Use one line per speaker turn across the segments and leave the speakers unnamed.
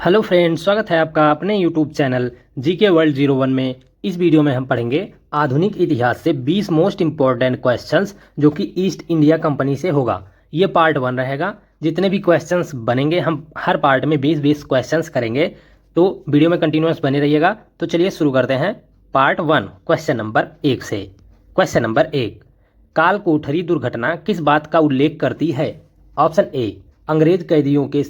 Hello friends, स्वागत है आपका अपने यूट्यूब चैनल जीके वर्ल्ड 01 में। इस वीडियो में हम पढ़ेंगे आधुनिक इतिहास से 20 मोस्ट इम्पोर्टेंट क्वेश्चंस जो कि ईस्ट इंडिया कंपनी से होगा। ये पार्ट 1 रहेगा। जितने भी क्वेश्चंस बनेंगे हम हर पार्ट में 20-20 क्वेश्चंस करेंगे, तो वीडियो में कंटिन्यूअस बने रहिएगा। तो चलिए शुरू करते हैं पार्ट 1 क्वेश्चन नंबर 1 से। क्वेश्चन नंबर 1, काल कोठरी दुर्घटना किस बात का उल्लेख करती है? ऑप्शन ए, अंग्रेज कैदियों के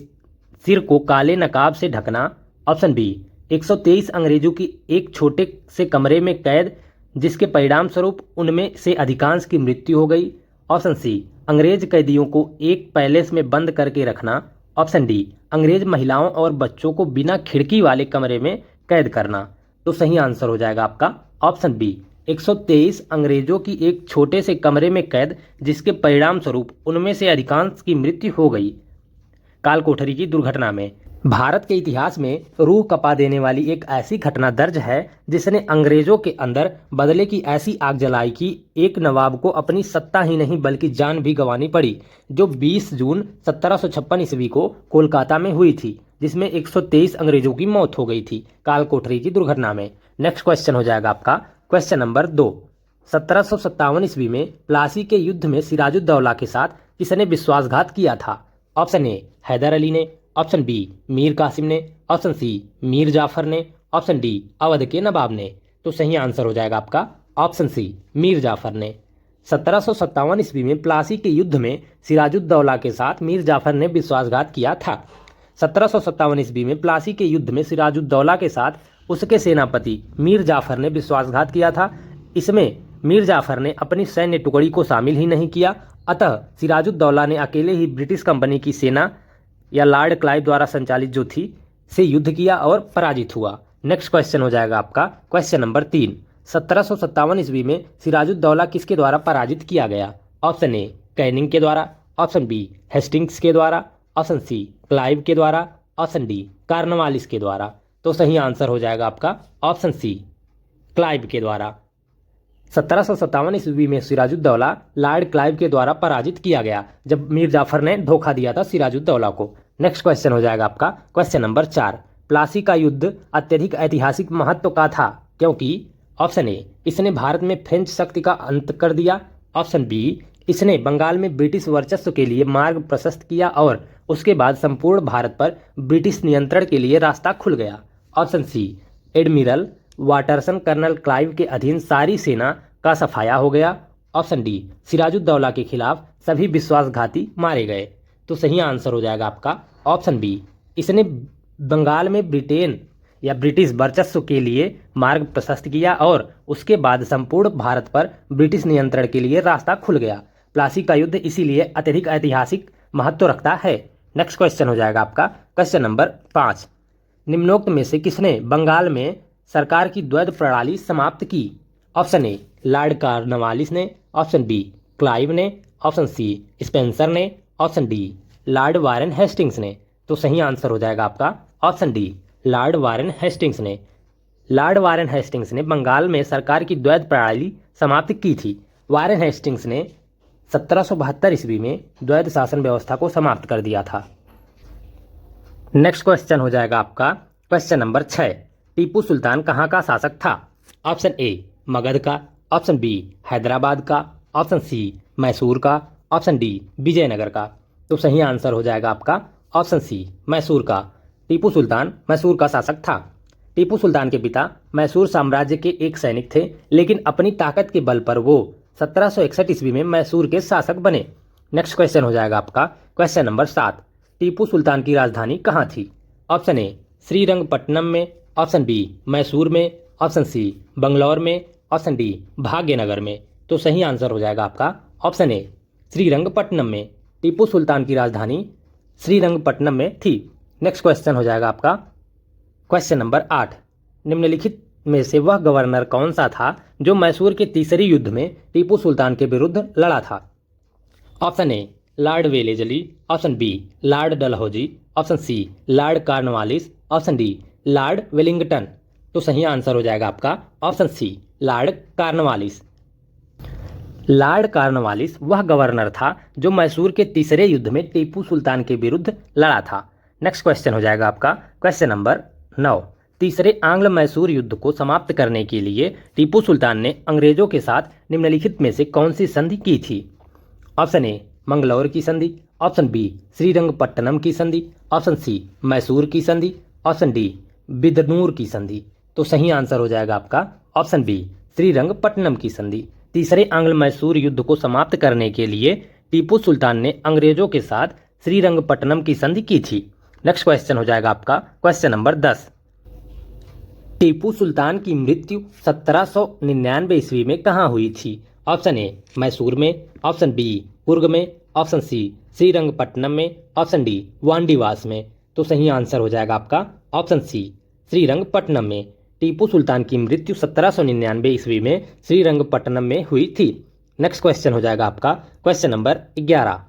सिर को काले नकाब से ढकना। ऑप्शन बी, 123 अंग्रेजों की एक छोटे से कमरे में कैद जिसके परिणाम स्वरूप उनमें से अधिकांश की मृत्यु हो गई। ऑप्शन सी, अंग्रेज कैदियों को एक पैलेस में बंद करके रखना। ऑप्शन डी, अंग्रेज महिलाओं और बच्चों को बिना खिड़की वाले कमरे में कैद करना। तो सही आंसर हो जाएगा आपका ऑप्शन बी, 123 अंग्रेजों की एक छोटे से कमरे में कैद जिसके परिणाम स्वरूप उनमें से अधिकांश की मृत्यु हो गई काल कोठरी की दुर्घटना में। भारत के इतिहास में रूह कपा देने वाली एक ऐसी घटना दर्ज है जिसने अंग्रेजों के अंदर बदले की ऐसी आग जलाई कि एक नवाब को अपनी सत्ता ही नहीं बल्कि जान भी गंवानी पड़ी, जो 20 जून 1756 ईस्वी को कोलकाता में हुई थी, जिसमें 123 अंग्रेजों की मौत हो गई थी काल कोठरी की दुर्घटना में। नेक्स्ट क्वेश्चन हो जाएगा आपका क्वेश्चन नंबर 2, 1757 ईस्वी में प्लासी के युद्ध में सिराजुद्दौला के साथ किसने विश्वासघात किया था? ऑप्शन ए, हैदर अली ने। ऑप्शन बी, मीर कासिम ने। ऑप्शन सी, मीर जाफर ने। ऑप्शन डी, अवध के नवाब ने। तो सही आंसर हो जाएगा आपका ऑप्शन सी, मीर जाफर ने। 1757 ईस्वी में प्लासी के युद्ध में सिराजुद्दौला के साथ मीर जाफर ने विश्वासघात किया था। 1757 ईस्वी में प्लासी के युद्ध में सिराजुद्दौला के साथ उसके सेनापति मीर जाफर ने विश्वासघात किया था। इसमें मीर जाफर ने अपनी सैन्य टुकड़ी को शामिल ही नहीं किया, अतः सिराजुद्दौला ने अकेले ही ब्रिटिश कंपनी की सेना या लॉर्ड क्लाइव द्वारा संचालित जो थी से युद्ध किया और पराजित हुआ। नेक्स्ट क्वेश्चन हो जाएगा आपका क्वेश्चन नंबर 3, 1757 ईस्वी में सिराजुद्दौला किसके द्वारा पराजित किया गया? ऑप्शन ए, कैनिंग के द्वारा। ऑप्शन बी, हेस्टिंग्स के द्वारा। ऑप्शन सी, क्लाइव के द्वारा। ऑप्शन डी, कार्नवालिस के द्वारा। तो सही आंसर हो जाएगा आपका ऑप्शन सी, क्लाइव के द्वारा। 1757 ईस्वी में सिराजुद्दौला लॉर्ड क्लाइव के द्वारा पराजित किया गया जब मीर जाफर ने धोखा दिया था सिराजुद्दौला को। नेक्स्ट क्वेश्चन हो जाएगा आपका क्वेश्चन नंबर 4, प्लासी का युद्ध अत्यधिक ऐतिहासिक महत्व का था क्योंकि? ऑप्शन ए, इसने भारत में फ्रेंच शक्ति का अंत कर दिया। ऑप्शन बी, इसने बंगाल में ब्रिटिश वर्चस्व के लिए मार्ग प्रशस्त किया और उसके बाद संपूर्ण भारत पर ब्रिटिश नियंत्रण के लिए रास्ता खुल गया। Option C, Admiral Watson colonel Clive के अधीन सारी सेना का सफाया हो गया। ऑप्शन डी, सिराजुद्दौला के खिलाफ सभी विश्वासघाती मारे गए। तो सही आंसर हो जाएगा आपका ऑप्शन बी, इसने बंगाल में ब्रिटेन या ब्रिटिश वर्चस्व के लिए मार्ग प्रशस्त किया और उसके बाद संपूर्ण भारत पर ब्रिटिश नियंत्रण के लिए रास्ता खुल गया। प्लासी का युद्ध इसीलिए अत्यधिक ऐतिहासिक महत्व रखता है। नेक्स्ट क्वेश्चन हो जाएगा आपका क्वेश्चन नंबर 5, निम्नोक्त में से किसने बंगाल में सरकार की द्वैध प्रणाली समाप्त की? ऑप्शन ए, लॉर्ड कार्नवालिस ने। ऑप्शन बी, क्लाइव ने। ऑप्शन सी, स्पेंसर ने। Option D, Lord Warren Hastings ने। तो सही आंसर हो जाएगा आपका option D, Lord Warren Hastings ने। लॉर्ड वारेन हेस्टिंग्स ने बंगाल में सरकार की द्वैध प्रणाली समाप्त की थी। वारेन हेस्टिंग्स ने 1772 ईस्वी में द्वैध शासन व्यवस्था को समाप्त कर दिया था। नेक्स्ट क्वेश्चन हो जाएगा आपका क्वेश्चन नंबर 6, टीपू सुल्तान कहाँ का शासक था? ऑप्शन ए, मगध का। ऑप्शन बी, हैदराबाद का। ऑप्शन सी, मैसूर का। ऑप्शन डी, विजयनगर का। तो सही आंसर हो जाएगा आपका ऑप्शन सी, मैसूर का। टीपू सुल्तान मैसूर का शासक था। टीपू सुल्तान के पिता मैसूर साम्राज्य के एक सैनिक थे, लेकिन अपनी ताकत के बल पर वो 1761 ईस्वी में मैसूर के शासक बने। नेक्स्ट क्वेश्चन हो जाएगा आपका क्वेश्चन नंबर 7, टीपू सुल्तान की राजधानी कहाँ थी? ऑप्शन ए, श्रीरंगपट्टनम में। ऑप्शन बी, मैसूर में। ऑप्शन सी, बंगलौर में। ऑप्शन डी, भाग्यनगर में। तो सही आंसर हो जाएगा आपका ऑप्शन ए, श्रीरंगपट्टनम में। टीपू सुल्तान की राजधानी श्रीरंगपट्टनम में थी। नेक्स्ट क्वेश्चन हो जाएगा आपका क्वेश्चन नंबर 8, निम्नलिखित में से वह गवर्नर कौन सा था जो मैसूर के तीसरे युद्ध में टीपू सुल्तान के विरुद्ध लड़ा था? Option A, Lord Wellesley. Option B, Lord Dalhousie. Option C, Lord Cornwallis. Option D, Lord Wellington. तो सही आंसर हो जाएगा आपका option C, Lord Cornwallis. Lord Cornwallis वह गवर्नर था जो मैसूर के तीसरे युद्ध में टीपू सुल्तान के विरुद्ध लड़ा था। नेक्स्ट क्वेश्चन हो जाएगा आपका क्वेश्चन नंबर 9, तीसरे आंग्ल मैसूर युद्ध को समाप्त करने के लिए टीपू सुल्तान ने अंग्रेजों के साथ निम्नलिखित में से कौन सी संधि की थी? ऑप्शन ए मंगलौर की संधि, ऑप्शन बी श्रीरंगपट्टनम की संधि, ऑप्शन सी मैसूर की संधि, ऑप्शन डी बिदनूर की संधि। तो सही आंसर हो जाएगा आपका ऑप्शन बी श्रीरंगपट्टनम की संधि। तीसरे आंग्ल मैसूर युद्ध को समाप्त करने के लिए टीपू सुल्तान ने अंग्रेजों के साथ श्रीरंगपट्टनम की संधि की थी। नेक्स्ट क्वेश्चन हो जाएगा आपका क्वेश्चन नंबर 10, टीपू सुल्तान की मृत्यु 1799 ईस्वी में कहाँ हुई थी? ऑप्शन ए मैसूर में, ऑप्शन बी कुर्ग में, ऑप्शन सी श्रीरंगपट्टनम में, ऑप्शन डी वांडीवास में। तो सही आंसर हो जाएगा आपका ऑप्शन सी श्रीरंगपट्टनम में। टीपू सुल्तान की मृत्यु 1799 ईस्वी में श्रीरंगपट्टनम में हुई थी। नेक्स्ट क्वेश्चन हो जाएगा आपका क्वेश्चन नंबर 11,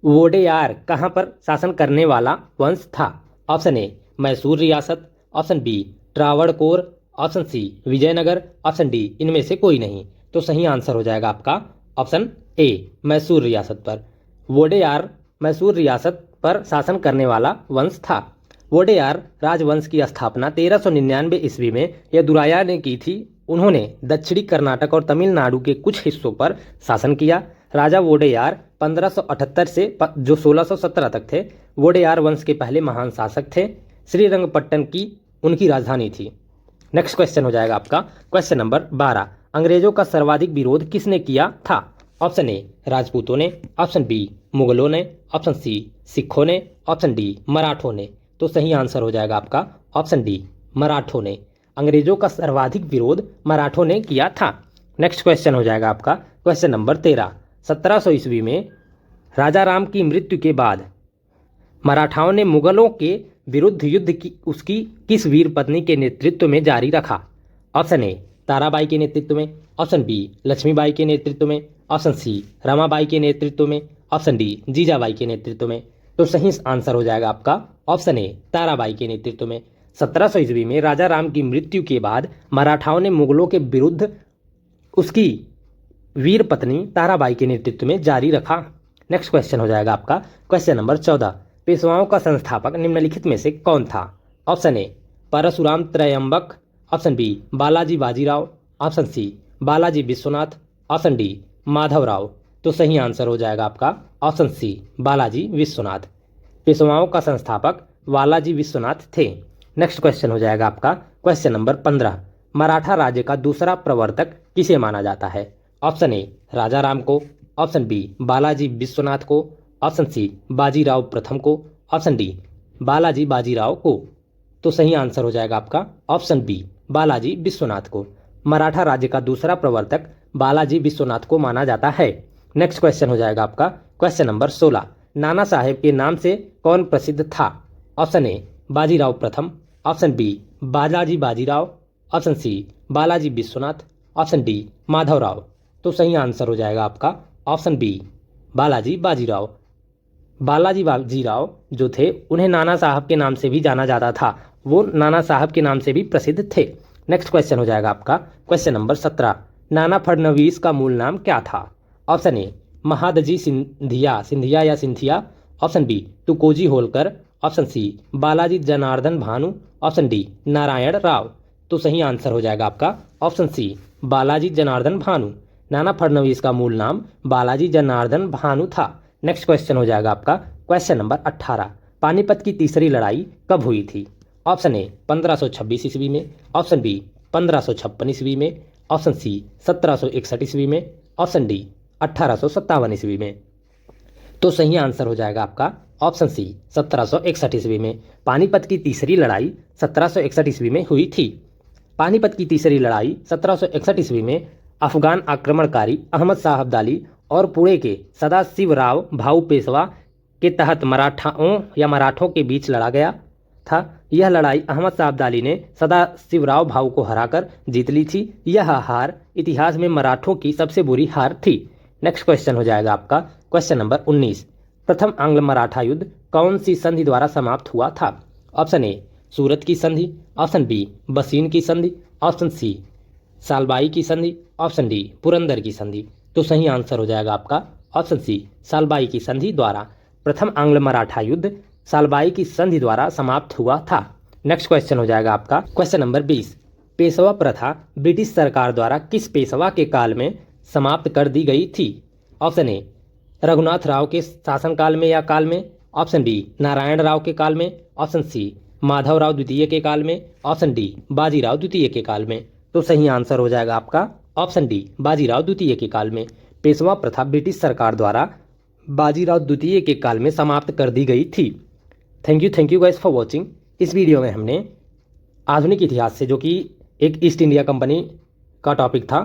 वोडेयार कहाँ पर शासन करने वाला वंश था? ऑप्शन ए मैसूर रियासत, option B Travancore, option C Vijayanagar, option D इनमें से कोई नहीं। तो सही आंसर हो जाएगा आपका ऑप्शन ए मैसूर रियासत पर। वोडेयार मैसूर रियासत पर शासन करने वाला वंश था। वोडेयार राजवंश की स्थापना 1399 ईस्वी में यदुराया ने की थी। उन्होंने दक्षिणी कर्नाटक और तमिलनाडु के कुछ हिस्सों पर शासन किया। राजा वोडेयार 1578 से जो 1617 तक थे, वोडेयार वंश के पहले महान शासक थे। श्रीरंगपट्टन की उनकी राजधानी थी। नेक्स्ट क्वेश्चन हो जाएगा आपका क्वेश्चन नंबर 12, अंग्रेजों का सर्वाधिक विरोध किसने किया था? ऑप्शन ए राजपूतों ने, ऑप्शन बी मुगलों ने, ऑप्शन सी सिखों ने, ऑप्शन डी मराठों ने। तो सही आंसर हो जाएगा आपका ऑप्शन डी मराठों ने। अंग्रेजों का सर्वाधिक विरोध मराठों ने किया था। नेक्स्ट क्वेश्चन हो जाएगा आपका क्वेश्चन नंबर 13, 1700 ईस्वी में राजा राम की मृत्यु के बाद मराठाओं ने मुगलों के विरुद्ध युद्ध की उसकी किस वीर पत्नी के नेतृत्व में जारी रखा? ऑप्शन ए ताराबाई के नेतृत्व में, ऑप्शन बी लक्ष्मीबाई के नेतृत्व में, ऑप्शन सी रमाबाई के नेतृत्व में, ऑप्शन डी जीजाबाई के नेतृत्व में। तो सही आंसर हो जाएगा आपका ऑप्शन ए ताराबाई के नेतृत्व में। 1700 ईस्वी में राजा राम की मृत्यु के बाद मराठाओं ने मुगलों के विरुद्ध उसकी वीर पत्नी ताराबाई के नेतृत्व में जारी रखा। नेक्स्ट क्वेश्चन हो जाएगा आपका क्वेश्चन नंबर 14, पेशवाओं का संस्थापक निम्नलिखित में से कौन था? Option A Parashuram Trimbak, option B Balaji Bajirao, option C Balaji Vishwanath, option D Madhavrao. तो सही आंसर हो जाएगा आपका ऑप्शन सी बालाजी विश्वनाथ। पेशवाओं का संस्थापक बालाजी विश्वनाथ थे। नेक्स्ट क्वेश्चन हो जाएगा आपका क्वेश्चन नंबर 15, मराठा राज्य का दूसरा प्रवर्तक किसे माना जाता है? ऑप्शन ए राजा राम को, ऑप्शन बी बालाजी विश्वनाथ को, ऑप्शन सी बाजीराव प्रथम को, ऑप्शन डी बालाजी बाजीराव को। तो सही आंसर हो जाएगा आपका ऑप्शन बी बालाजी विश्वनाथ को। मराठा राज्य का दूसरा प्रवर्तक बालाजी विश्वनाथ को माना जाता है। नेक्स्ट क्वेश्चन हो जाएगा आपका क्वेश्चन नंबर 16, नाना साहेब के नाम से कौन प्रसिद्ध था? ऑप्शन ए बाजीराव प्रथम, option B Balaji Bajirao, option C Balaji Vishwanath, option D Madhavrao. तो सही आंसर हो जाएगा आपका ऑप्शन बी बालाजी बाजीराव। बालाजी बाजीराव जो थे उन्हें नाना साहब के नाम से भी जाना जाता था। वो नाना साहब के नाम से भी प्रसिद्ध थे। नेक्स्ट क्वेश्चन हो जाएगा आपका क्वेश्चन नंबर 17, नाना फडणवीस का मूल नाम क्या था? ऑप्शन ए महादजी सिंधिया या Scindia, option B Tukoji Holkar, option C Balaji Janardan Bhanu, option D Narayan Rao. तो सही आंसर हो जाएगा आपका ऑप्शन सी बालाजी जनार्दन भानु। नाना फडणवीस का मूल नाम बालाजी जनार्दन भानु था। नेक्स्ट क्वेश्चन हो जाएगा आपका क्वेश्चन नंबर 18, पानीपत की तीसरी लड़ाई कब हुई थी? ऑप्शन ए 1526 ईस्वी में, ऑप्शन बी 1556 ईस्वी में, ऑप्शन सी 1761 ईस्वी में, ऑप्शन डी 1857 ईस्वी में। तो सही आंसर हो जाएगा आपका ऑप्शन सी 1761 ईस्वी में। पानीपत की तीसरी लड़ाई 1761 ईस्वी में हुई थी। पानीपत की तीसरी लड़ाई 1761 ईस्वी में अफगान आक्रमणकारी अहमद शाह अब्दाली और पुणे के सदाशिवराव भाऊ पेशवा के तहत मराठों के बीच लड़ा गया था। यह लड़ाई अहमद शाह अब्दाली ने सदाशिवराव भाऊ को हराकर जीत ली थी। यह हार इतिहास में मराठों की सबसे बुरी हार थी। नेक्स्ट क्वेश्चन हो जाएगा आपका क्वेश्चन नंबर 19, प्रथम आंग्ल मराठा युद्ध कौन सी संधि द्वारा समाप्त हुआ था? ऑप्शन ए सूरत की संधि, ऑप्शन बी बसीन की संधि, ऑप्शन सी सालबाई की संधि, ऑप्शन डी पुरंदर की संधि। तो सही आंसर हो जाएगा आपका ऑप्शन सी सालबाई की संधि द्वारा प्रथम आंग्ल मराठा युद्ध सालबाई की संधि द्वारा समाप्त हुआ था? नेक्स्ट क्वेश्चन हो जाएगा आपका क्वेश्चन नंबर 20। पेशवा प्रथा ब्रिटिश सरकार द्वारा किस पेशवा के काल में समाप्त कर दी गई थी? ऑप्शन ए रघुनाथ राव के शासनकाल में या काल में, ऑप्शन बी नारायण राव के काल में, ऑप्शन सी माधवराव द्वितीय के काल में, ऑप्शन डी बाजीराव द्वितीय के काल में। तो सही आंसर हो जाएगा आपका ऑप्शन डी बाजीराव द्वितीय के काल में। पेशवा प्रथा ब्रिटिश सरकार द्वारा बाजीराव द्वितीय के काल में समाप्त कर दी गई थी। Thank you guys for watching. इस वीडियो में हमने आधुनिक इतिहास से, जो कि एक ईस्ट इंडिया कंपनी का टॉपिक था,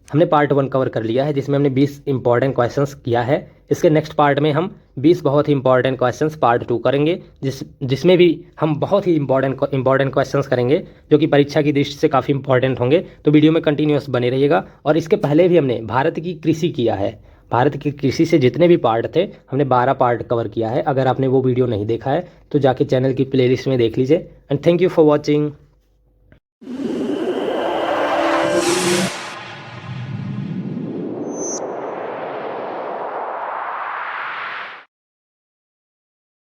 हमने पार्ट 1 कवर कर लिया है, जिसमें हमने 20 इंपॉर्टेंट क्वेश्चंस किया है। इसके नेक्स्ट पार्ट में हम 20 बहुत ही इंपॉर्टेंट क्वेश्चंस पार्ट 2 करेंगे, जिसमें भी हम बहुत ही इंपॉर्टेंट क्वेश्चंस करेंगे, जो कि परीक्षा की दृष्टि से काफ़ी इंपॉर्टेंट होंगे। तो वीडियो में कंटिन्यूअस बने रहिएगा। और इसके पहले भी हमने भारत की कृषि किया है। भारत की कृषि से जितने भी पार्ट थे हमने 12 पार्ट कवर किया है। अगर आपने वो वीडियो नहीं देखा है तो जाके चैनल की प्लेलिस्ट में देख लीजिए। And thank you for watching.